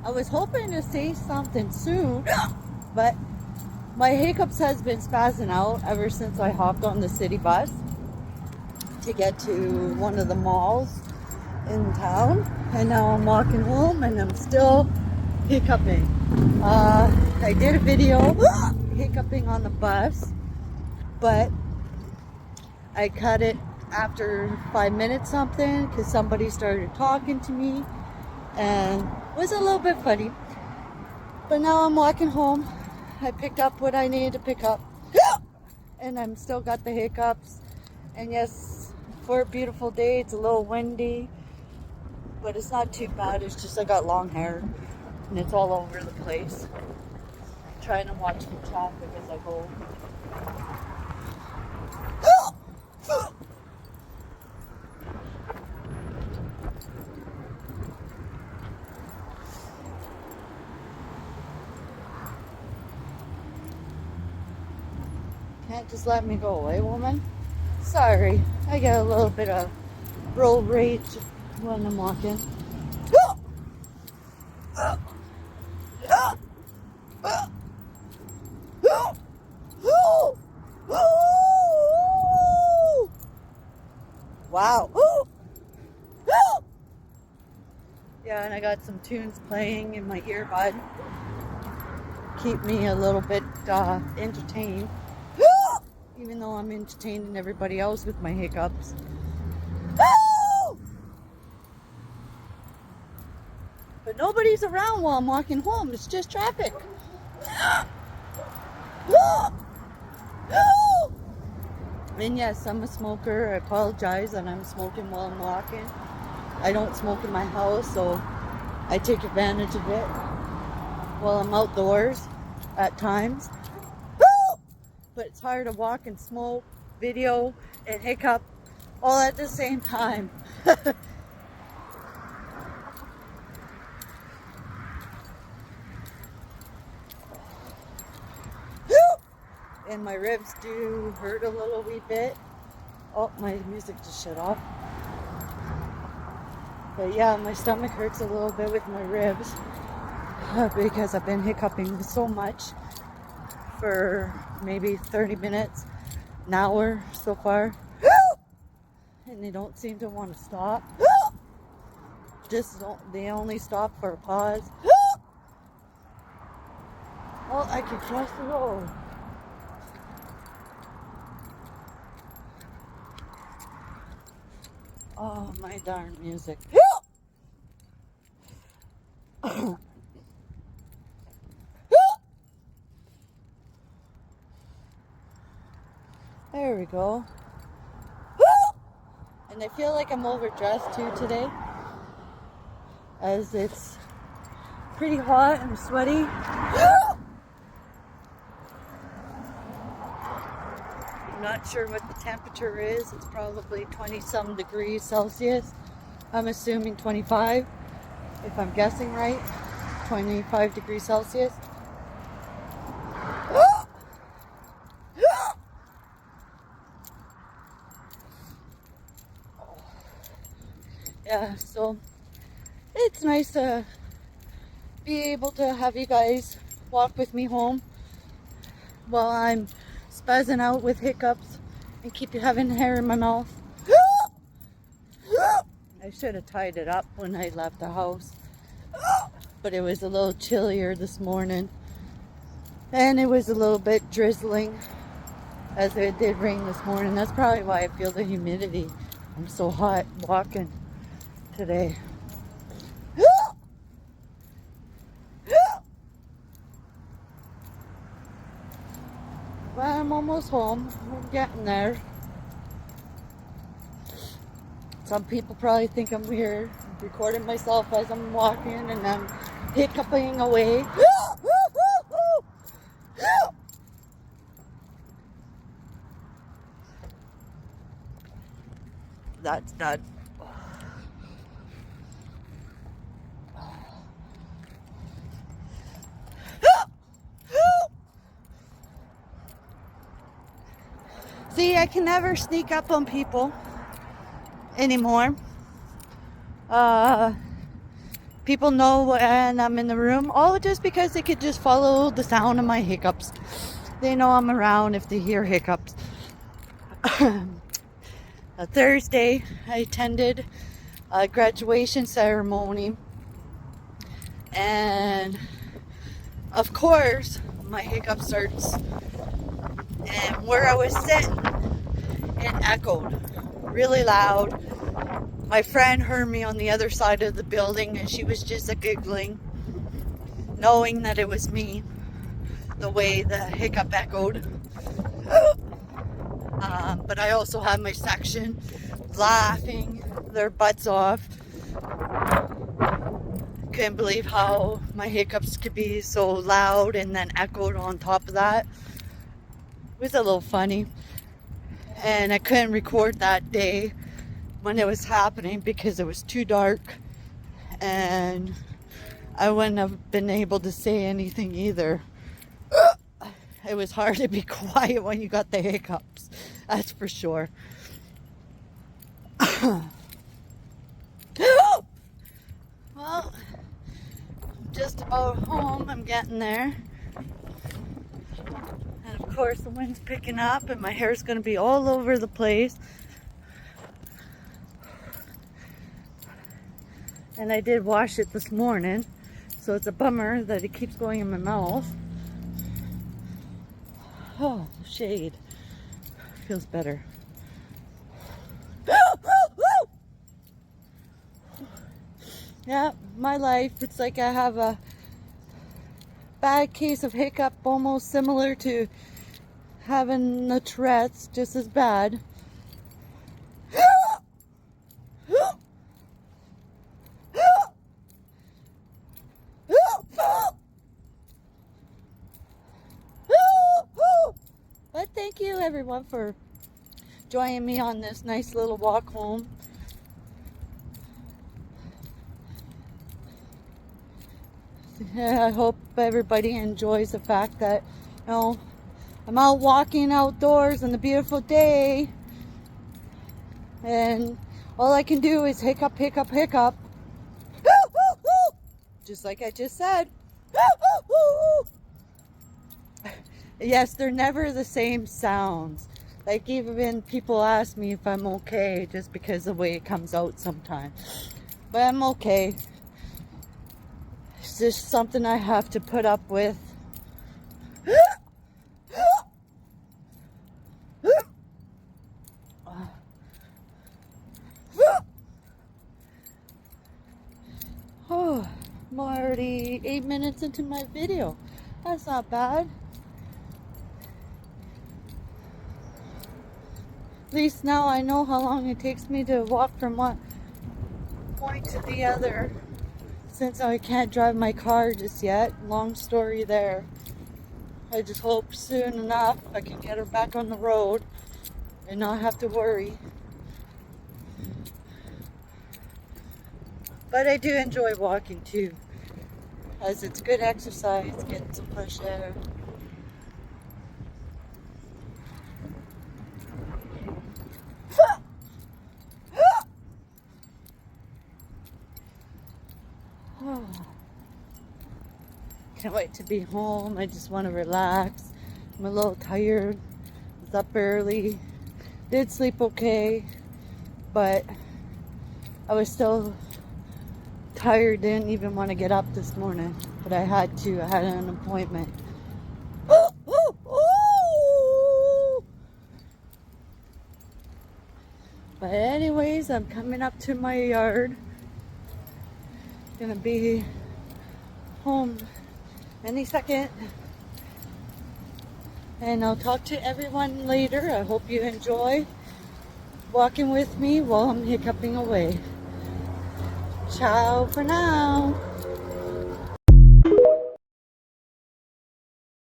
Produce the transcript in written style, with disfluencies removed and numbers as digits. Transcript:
I was hoping to say something soon, but my hiccups has been spazzing out ever since I hopped on the city bus to get to one of the malls in town, and now I'm walking home and I'm still hiccuping. I did a video hiccuping on the bus, but I cut it after 5 minutes something because somebody started talking to me and it was a little bit funny. But now I'm walking home. I picked up what I needed to pick up and I'm still got the hiccups. And yes, for a beautiful day, it's a little windy, but it's not too bad. It's just I got long hair and it's all over the place. I'm trying to watch the traffic as I go. Can't just let me go away, woman. Sorry, I get a little bit of road rage when I'm walking. Wow. Yeah, and I got some tunes playing in my earbud. Keep me a little bit entertained. Even though I'm entertaining everybody else with my hiccups. But nobody's around while I'm walking home. It's just traffic. And yes, I'm a smoker. I apologize that I'm smoking while I'm walking. I don't smoke in my house, so I take advantage of it while I'm outdoors at times. But it's hard to walk and smoke, video, and hiccup all at the same time. And my ribs do hurt a little wee bit. Oh, my music just shut off. But yeah, my stomach hurts a little bit with my ribs because I've been hiccuping so much for maybe 30 minutes, an hour so far. And they don't seem to want to stop. They only stop for a pause. Oh, I can cross the road. Oh, my darn music. There we go. And I feel like I'm overdressed too today, as it's pretty hot and sweaty. I'm not sure what the temperature is. It's probably 20-some degrees Celsius. I'm assuming 25, if I'm guessing right. 25 degrees Celsius. Yeah, so it's nice to be able to have you guys walk with me home while I'm spazzing out with hiccups and keep having hair in my mouth. I should have tied it up when I left the house, but it was a little chillier this morning and it was a little bit drizzling as it did rain this morning. That's probably why I feel the humidity. I'm so hot walking today. But I'm almost home. We're getting there. Some people probably think I'm weird, recording myself as I'm walking and I'm hiccuping away. That's done. See, I can never sneak up on people anymore. People know when I'm in the room, all just because they could just follow the sound of my hiccups. They know I'm around if they hear hiccups. Thursday, I attended a graduation ceremony, and of course, my hiccup starts. And where I was sitting, it echoed really loud. My friend heard me on the other side of the building, and she was just giggling, knowing that it was me, the way the hiccup echoed. But I also had my section laughing their butts off. Couldn't believe how my hiccups could be so loud and then echoed on top of that. It was a little funny. And I couldn't record that day when it was happening because it was too dark, and I wouldn't have been able to say anything either. It was hard to be quiet when you got the hiccups, that's for sure. Well, just about home. I'm getting there. And of course the wind's picking up and my hair's going to be all over the place. And I did wash it this morning, so it's a bummer that it keeps going in my mouth. Oh, shade. Feels better. Yeah, my life, it's like I have a bad case of hiccup, almost similar to having the Tourette's, just as bad. But thank you everyone for joining me on this nice little walk home. Yeah, I hope everybody enjoys the fact that, you know, I'm out walking outdoors on a beautiful day, and all I can do is hiccup, hiccup, hiccup. Just like I just said. Yes, they're never the same sounds. Like, even people ask me if I'm okay just because of the way it comes out sometimes. But I'm okay. It's just something I have to put up with. Oh, I'm already 8 minutes into my video. That's not bad. At least now I know how long it takes me to walk from one point to the other, since I can't drive my car just yet. Long story there. I just hope soon enough I can get her back on the road and not have to worry. But I do enjoy walking too, as it's good exercise, getting some fresh air. Can't wait to be home. I just want to relax. I'm a little tired. I was up early. Did sleep okay, but I was still tired. Didn't even want to get up this morning, but I had to. I had an appointment. But anyways, I'm coming up to my yard. Gonna be home any second, and I'll talk to everyone later. I hope you enjoy walking with me while I'm hiccuping away. Ciao for now.